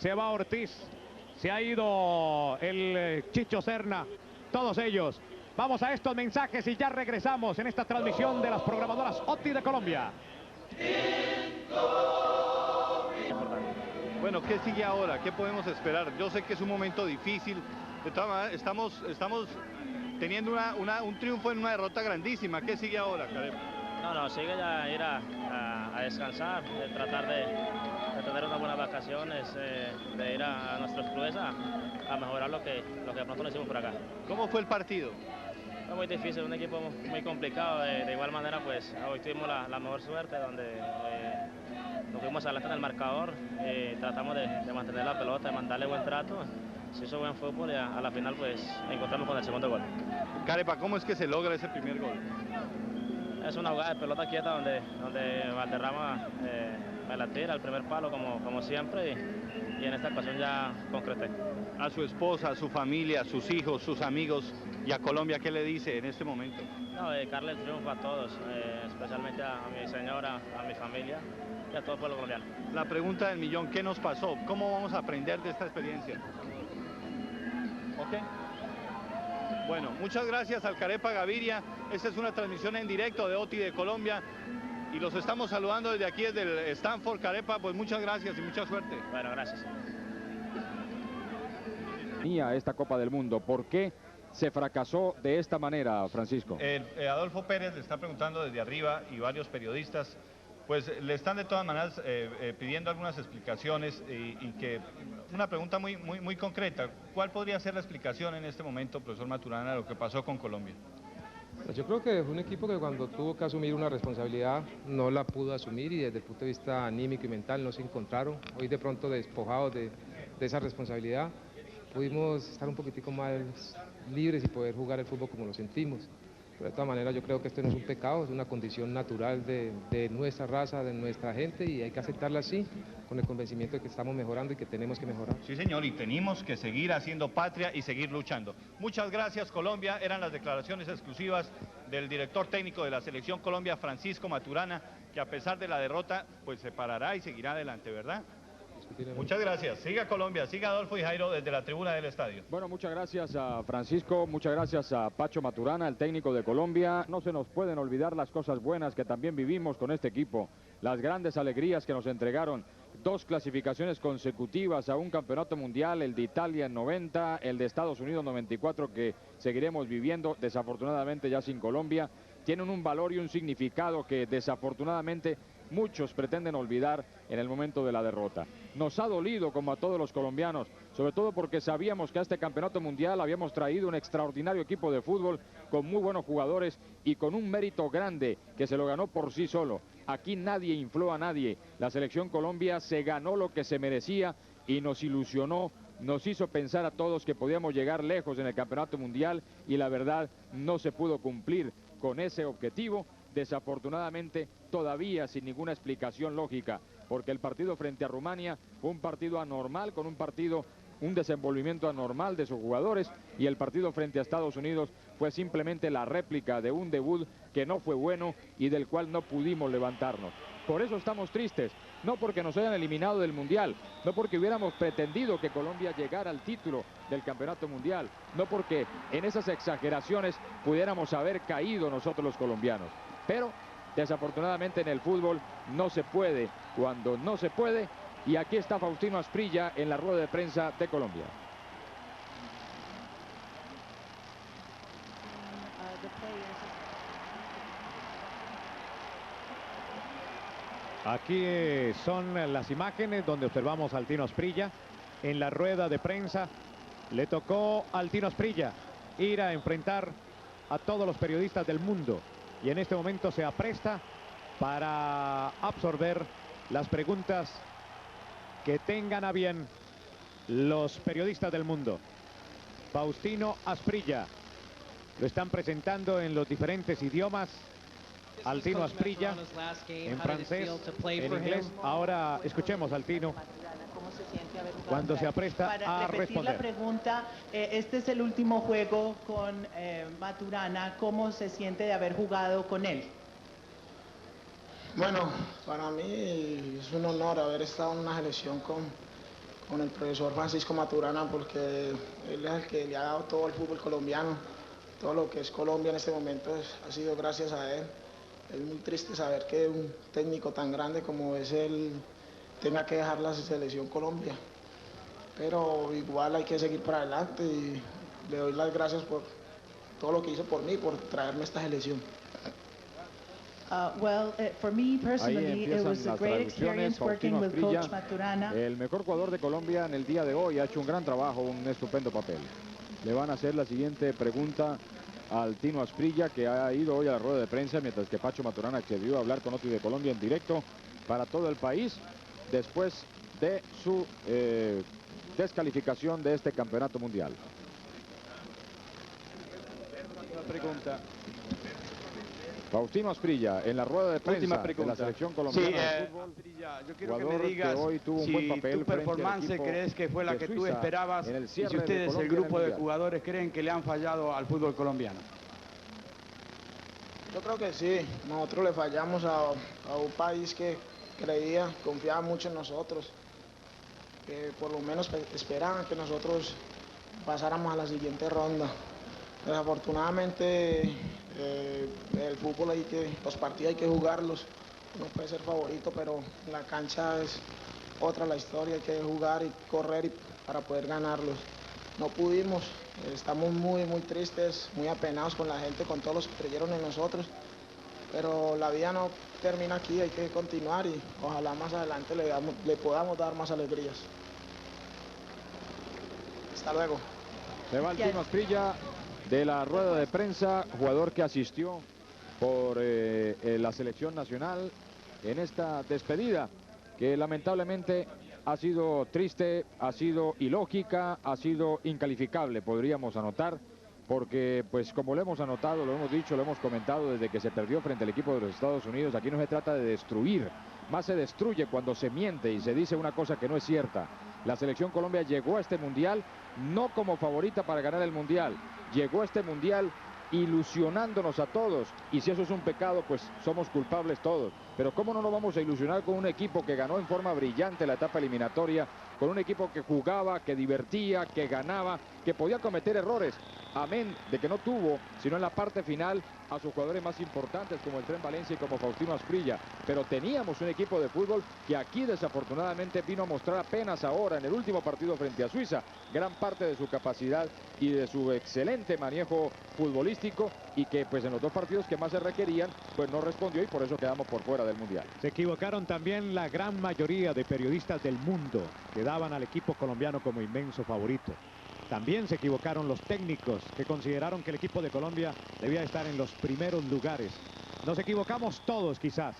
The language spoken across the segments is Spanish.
se va Ortiz, se ha ido el Chicho Serna, todos ellos. Vamos a estos mensajes y ya regresamos en esta transmisión de las programadoras OTI de Colombia. Bueno, ¿qué sigue ahora? ¿Qué podemos esperar? Yo sé que es un momento difícil. De todas maneras, estamos teniendo un triunfo en una derrota grandísima. ¿Qué sigue ahora, Carepa? No, sigue ya ir a descansar, de tratar de tener unas buenas vacaciones, de ir a nuestros clubes a mejorar lo que de pronto no hicimos por acá. ¿Cómo fue el partido? Fue muy difícil, un equipo muy complicado. De igual manera, pues hoy tuvimos la mejor suerte, donde nos fuimos adelante en el marcador, tratamos de mantener la pelota, de mandarle buen trato. Se hizo buen fútbol y a la final pues encontramos con el segundo gol. Carepa, ¿cómo es que se logra ese primer gol? Es una jugada de pelota quieta donde Valderrama me la tira al primer palo como siempre y en esta ocasión ya concreté. A su esposa, a su familia, a sus hijos, sus amigos y a Colombia, ¿qué le dice en este momento? No, dedicarle el triunfo a todos, especialmente a mi señora, a mi familia y a todo el pueblo colombiano. La pregunta del millón, ¿qué nos pasó? ¿Cómo vamos a aprender de esta experiencia? ¿Ok? Bueno, muchas gracias al Carepa Gaviria. Esta es una transmisión en directo de OTI de Colombia y los estamos saludando desde aquí, desde el Stanford. Carepa, pues muchas gracias y mucha suerte. Bueno, gracias. Y a esta Copa del Mundo, ¿por qué se fracasó de esta manera, Francisco? Adolfo Pérez le está preguntando desde arriba y varios periodistas, pues le están de todas maneras pidiendo algunas explicaciones y que una pregunta muy concreta. ¿Cuál podría ser la explicación en este momento, profesor Maturana, de lo que pasó con Colombia? Yo creo que fue un equipo que cuando tuvo que asumir una responsabilidad no la pudo asumir y desde el punto de vista anímico y mental no se encontraron. Hoy de pronto despojados de esa responsabilidad pudimos estar un poquitico más libres y poder jugar el fútbol como lo sentimos. Pero de todas maneras yo creo que esto no es un pecado, es una condición natural de nuestra raza, de nuestra gente y hay que aceptarla así, con el convencimiento de que estamos mejorando y que tenemos que mejorar. Sí, señor, y tenemos que seguir haciendo patria y seguir luchando. Muchas gracias, Colombia. Eran las declaraciones exclusivas del director técnico de la Selección Colombia, Francisco Maturana, que a pesar de la derrota, pues se parará y seguirá adelante, ¿verdad? Muchas gracias. Siga Colombia, siga Adolfo y Jairo desde la tribuna del estadio. Bueno, muchas gracias a Francisco, muchas gracias a Pacho Maturana, el técnico de Colombia. No se nos pueden olvidar las cosas buenas que también vivimos con este equipo, las grandes alegrías que nos entregaron. 2 clasificaciones consecutivas a un campeonato mundial, el de Italia en 90, el de Estados Unidos 94, que seguiremos viviendo, desafortunadamente ya sin Colombia. Tienen un valor y un significado que desafortunadamente muchos pretenden olvidar en el momento de la derrota. Nos ha dolido como a todos los colombianos, sobre todo porque sabíamos que a este campeonato mundial habíamos traído un extraordinario equipo de fútbol con muy buenos jugadores y con un mérito grande que se lo ganó por sí solo. Aquí nadie infló a nadie. La selección Colombia se ganó lo que se merecía y nos ilusionó, nos hizo pensar a todos que podíamos llegar lejos en el campeonato mundial y la verdad no se pudo cumplir con ese objetivo. Desafortunadamente todavía sin ninguna explicación lógica, porque el partido frente a Rumania fue un partido anormal, con un desenvolvimiento anormal de sus jugadores, y el partido frente a Estados Unidos fue simplemente la réplica de un debut que no fue bueno y del cual no pudimos levantarnos. Por eso estamos tristes, no porque nos hayan eliminado del Mundial, no porque hubiéramos pretendido que Colombia llegara al título del Campeonato Mundial, no porque en esas exageraciones pudiéramos haber caído nosotros los colombianos. Pero desafortunadamente en el fútbol no se puede cuando no se puede, y aquí está Faustino Asprilla en la rueda de prensa de Colombia. Aquí son las imágenes donde observamos al Tino Asprilla en la rueda de prensa. Le tocó al Tino Asprilla ir a enfrentar a todos los periodistas del mundo y en este momento se apresta para absorber las preguntas que tengan a bien los periodistas del mundo. Faustino Asprilla, lo están presentando en los diferentes idiomas. Al Tino Asprilla, en francés, en inglés. Ahora escuchemos al Tino cuando se apresta a responder. La pregunta, este es el último juego con Maturana. ¿Cómo se siente de haber jugado con él? Bueno, para mí es un honor haber estado en una selección con con el profesor Francisco Maturana, porque él es el que le ha dado todo el fútbol colombiano, todo lo que es Colombia en este momento ha sido gracias a él. Es muy triste saber que un técnico tan grande como es él tenga que dejar la selección Colombia, pero igual hay que seguir para adelante y le doy las gracias por todo lo que hizo por mí, por traerme esta selección. For me Ahí personally, it empiezan was a las great traducciones. experience working Faustino with Asprilla, Coach Maturana. el mejor jugador de Colombia en el día de hoy, ha hecho un gran trabajo, un estupendo papel. Le van a hacer la siguiente pregunta al Tino Asprilla, que ha ido hoy a la rueda de prensa, mientras que Pacho Maturana accedió a hablar con Oti de Colombia en directo para todo el país, después de su descalificación de este campeonato mundial. Pregunta. Faustino Asprilla, en la rueda de prensa de la selección colombiana de fútbol. Asprilla, yo quiero que me Jugador digas que hoy tuvo un buen si papel tu frente al performance equipo crees que fue la de que tú Suiza esperabas en el y si cierre de ustedes, el Colombia en el grupo de Mundial. jugadores, creen que le han fallado al fútbol colombiano. Yo creo que sí, nosotros le fallamos a un país que creía, confiaba mucho en nosotros, que por lo menos esperaban que nosotros pasáramos a la siguiente ronda. Desafortunadamente el fútbol los partidos hay que jugarlos, uno puede ser favorito, pero la cancha es otra la historia, hay que jugar y correr para poder ganarlos. No pudimos, estamos muy tristes, muy apenados con la gente, con todos los que creyeron en nosotros, pero la vida no termina aquí, hay que continuar y ojalá más adelante le podamos dar más alegrías. Hasta luego. Se va el Tino Asprilla de la rueda de prensa, jugador que asistió por la selección nacional en esta despedida, que lamentablemente ha sido triste, ha sido ilógica, ha sido incalificable, podríamos anotar, porque pues como lo hemos anotado, lo hemos dicho, lo hemos comentado desde que se perdió frente al equipo de los Estados Unidos, aquí no se trata de destruir, más se destruye cuando se miente y se dice una cosa que no es cierta. La selección Colombia llegó a este mundial no como favorita para ganar el mundial, llegó a este mundial ilusionándonos a todos, y si eso es un pecado, pues somos culpables todos. Pero cómo no nos vamos a ilusionar con un equipo que ganó en forma brillante la etapa eliminatoria, con un equipo que jugaba, que divertía, que ganaba, que podía cometer errores, amén de que no tuvo, sino en la parte final, a sus jugadores más importantes como el Tren Valencia y como Faustino Asprilla. Pero teníamos un equipo de fútbol que aquí desafortunadamente vino a mostrar apenas ahora en el último partido frente a Suiza gran parte de su capacidad y de su excelente manejo futbolístico, y que pues en los dos partidos que más se requerían pues no respondió, y por eso quedamos por fuera del mundial. Se equivocaron también la gran mayoría de periodistas del mundo que daban al equipo colombiano como inmenso favorito. También se equivocaron los técnicos que consideraron que el equipo de Colombia debía estar en los primeros lugares. Nos equivocamos todos quizás,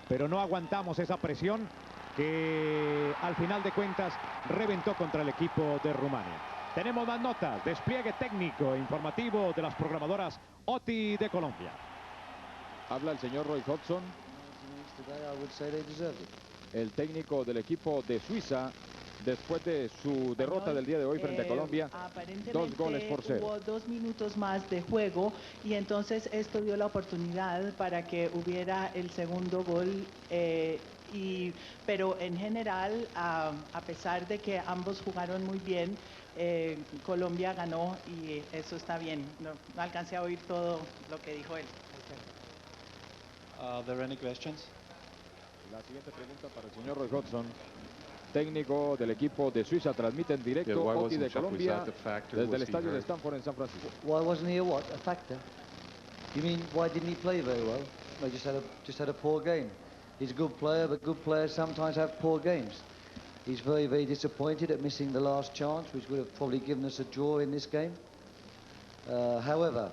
pero no aguantamos esa presión que al final de cuentas reventó contra el equipo de Rumania. Tenemos más notas, despliegue técnico informativo de las programadoras OTI de Colombia. Habla el señor Roy Hodgson, el técnico del equipo de Suiza, después de su derrota del día de hoy frente a Colombia, 2 goles por 0. Hubo 2 minutos más de juego y entonces esto dio la oportunidad para que hubiera el segundo gol. Pero en general, a pesar de que ambos jugaron muy bien, Colombia ganó y eso está bien. No alcancé a oír todo lo que dijo él. There any questions? La siguiente pregunta para el señor Roy Hodgson, técnico del equipo de Suiza, transmite en directo OTI de Colombia desde el estadio de Stanford en San Francisco. Why wasn't he a factor? You mean why didn't he play very well? No, just had a poor game. He's a good player, but good players sometimes have poor games. He's very disappointed at missing the last chance, which would have probably given us a draw in this game. However,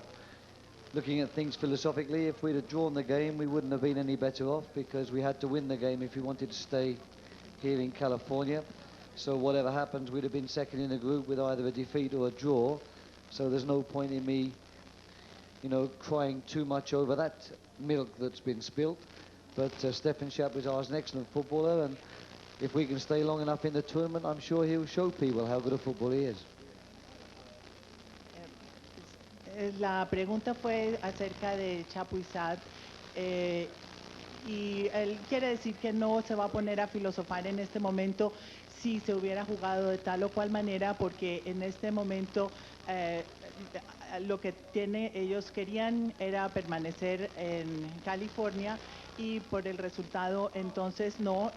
looking at things philosophically, if we'd have drawn the game, we wouldn't have been any better off, because we had to win the game if we wanted to stay here in California. So whatever happens, we'd have been second in the group with either a defeat or a draw. So there's no point in me, crying too much over that milk that's been spilt. But Stefan Shapovalov is an excellent footballer, and if we can stay long enough in the tournament, I'm sure he'll show people how good a footballer he is. La pregunta fue acerca de Chapuisat y él quiere decir que no se va a poner a filosofar en este momento si se hubiera jugado de tal o cual manera, porque en este momento lo que ellos querían era permanecer en California, y por el resultado entonces no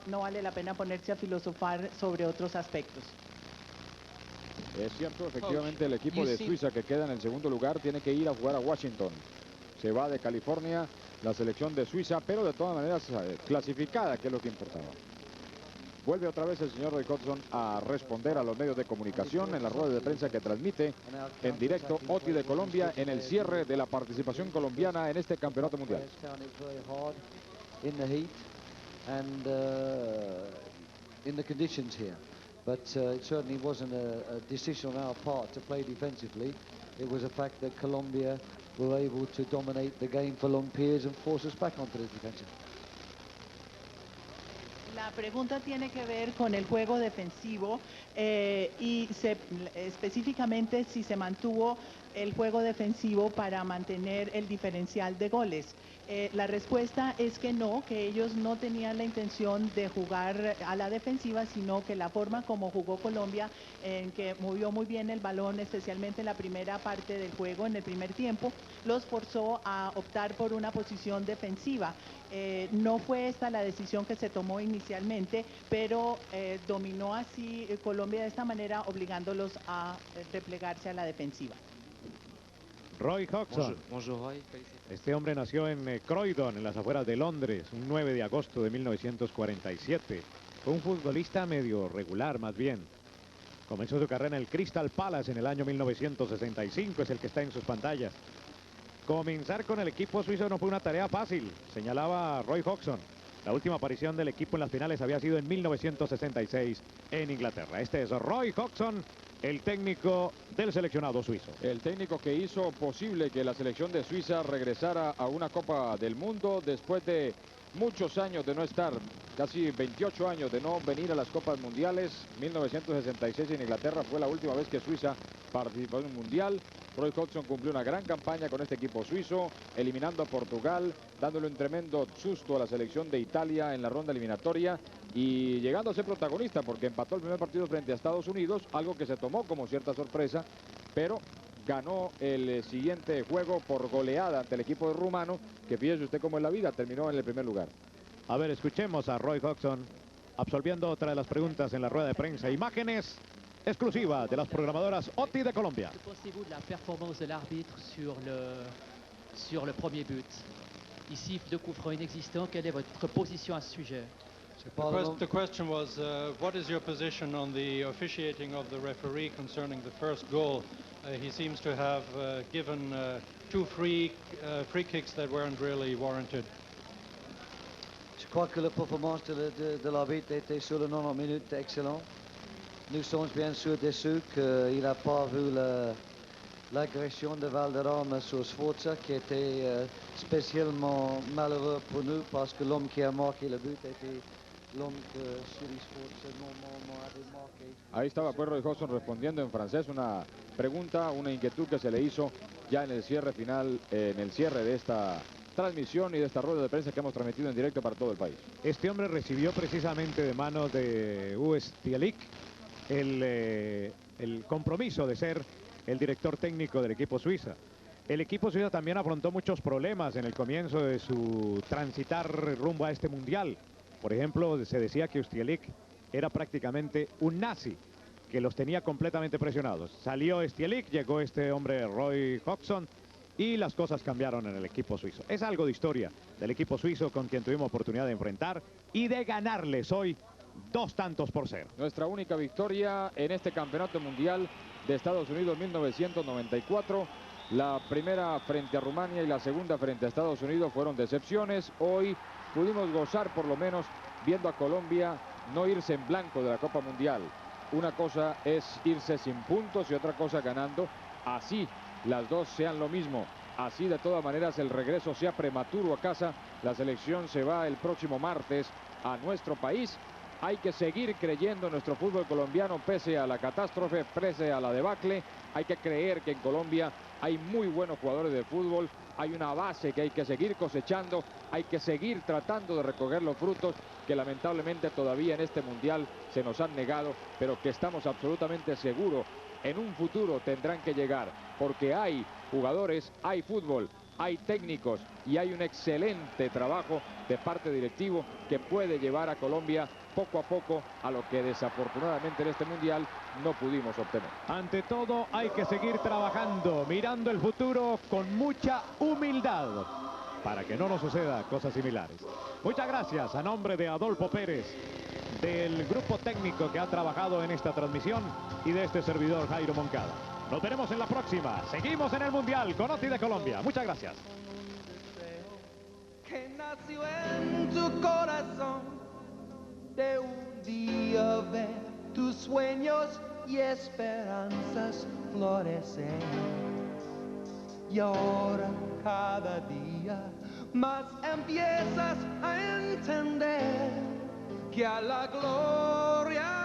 vale la pena ponerse a filosofar sobre otros aspectos. Es cierto, efectivamente el equipo de Suiza, que queda en el segundo lugar, tiene que ir a jugar a Washington. Se va de California la selección de Suiza, pero de todas maneras clasificada, que es lo que importaba. Vuelve otra vez el señor Roy Hodgson a responder a los medios de comunicación en la rueda de prensa que transmite en directo OTI de Colombia en el cierre de la participación colombiana en este campeonato mundial. But it certainly wasn't a decision on our part to play defensively. It was a fact that Colombia were able to dominate the game for long periods and force us back onto the defensive. La pregunta tiene que ver con el juego defensivo y específicamente si se mantuvo el juego defensivo para mantener el diferencial de goles. La respuesta es que no, que ellos no tenían la intención de jugar a la defensiva, sino que la forma como jugó Colombia, en que movió muy bien el balón, especialmente en la primera parte del juego, en el primer tiempo, los forzó a optar por una posición defensiva. No fue esta la decisión que se tomó inicialmente, pero dominó así Colombia de esta manera, obligándolos a replegarse a la defensiva. Roy Hodgson. Bonjour, Roy. Este hombre nació en Croydon, en las afueras de Londres, un 9 de agosto de 1947. Fue un futbolista medio regular, más bien. Comenzó su carrera en el Crystal Palace en el año 1965, es el que está en sus pantallas. Comenzar con el equipo suizo no fue una tarea fácil, señalaba Roy Hodgson. La última aparición del equipo en las finales había sido en 1966 en Inglaterra. Este es Roy Hodgson, el técnico del seleccionado suizo. El técnico que hizo posible que la selección de Suiza regresara a una Copa del Mundo después de muchos años de no estar, casi 28 años de no venir a las Copas Mundiales. 1966 en Inglaterra fue la última vez que Suiza participó en un mundial. Roy Hodgson cumplió una gran campaña con este equipo suizo, eliminando a Portugal, dándole un tremendo susto a la selección de Italia en la ronda eliminatoria y llegando a ser protagonista porque empató el primer partido frente a Estados Unidos, algo que se tomó como cierta sorpresa, pero ganó el siguiente juego por goleada ante el equipo rumano, que fíjese usted cómo es la vida, terminó en el primer lugar. A ver, escuchemos a Roy Hodgson absolviendo otra de las preguntas en la rueda de prensa. Imágenes exclusiva de las programadoras OTI de Colombia. Que pensez-vous de la performance de l'arbitre sur le premier but? Ici, de coup franc inexistant, quelle est votre position à ce sujet? The question was, what is your position on the officiating of the referee concerning the first goal? He seems to have given two free kicks that weren't really warranted. Je crois que la performance de l'arbitre était sur les 90 minutes excellent. Nous sommes bien sûr déçus qu'il n'a pas vu l'agression de Valderrama sur Sforza, qui était spécialement malheureux pour nous parce que l'homme qui a marqué le but était l'homme que Suri Sforza normalement avait marqué. Ahí estaba pues Roy Hodgson respondiendo en francés una pregunta, una inquietud que se le hizo ya en el cierre final, en el cierre de esta transmisión y de esta rueda de prensa que hemos transmitido en directo para todo el país. Este hombre recibió precisamente de manos de Uwe Stielike el compromiso de ser el director técnico del equipo suiza. El equipo suizo también afrontó muchos problemas en el comienzo de su transitar rumbo a este mundial. Por ejemplo, se decía que Stielike era prácticamente un nazi, que los tenía completamente presionados. Salió Stielike, llegó este hombre Roy Hodgson y las cosas cambiaron en el equipo suizo. Es algo de historia del equipo suizo con quien tuvimos oportunidad de enfrentar y de ganarles hoy 2-0. Nuestra única victoria en este campeonato mundial de Estados Unidos 1994. La primera frente a Rumania y la segunda frente a Estados Unidos fueron decepciones. Hoy pudimos gozar por lo menos viendo a Colombia no irse en blanco de la Copa Mundial. Una cosa es irse sin puntos y otra cosa ganando. Así las dos sean lo mismo. Así de todas maneras el regreso sea prematuro a casa. La selección se va el próximo martes a nuestro país Hay que seguir creyendo en nuestro fútbol colombiano pese a la catástrofe, pese a la debacle. Hay que creer que en Colombia hay muy buenos jugadores de fútbol. Hay una base que hay que seguir cosechando. Hay que seguir tratando de recoger los frutos que lamentablemente todavía en este mundial se nos han negado, pero que estamos absolutamente seguros en un futuro tendrán que llegar, porque hay jugadores, hay fútbol, hay técnicos y hay un excelente trabajo de parte directivo que puede llevar a Colombia poco a poco a lo que desafortunadamente en este mundial no pudimos obtener. Ante todo hay que seguir trabajando, mirando el futuro con mucha humildad para que no nos suceda cosas similares. Muchas gracias a nombre de Adolfo Pérez, del grupo técnico que ha trabajado en esta transmisión y de este servidor Jairo Moncada. Nos veremos en la próxima. Seguimos en el Mundial con OTI de Colombia. Muchas gracias. Que nació en tu corazón de un día ver tus sueños y esperanzas florecer. Y ahora cada día más empiezas a entender que a la gloria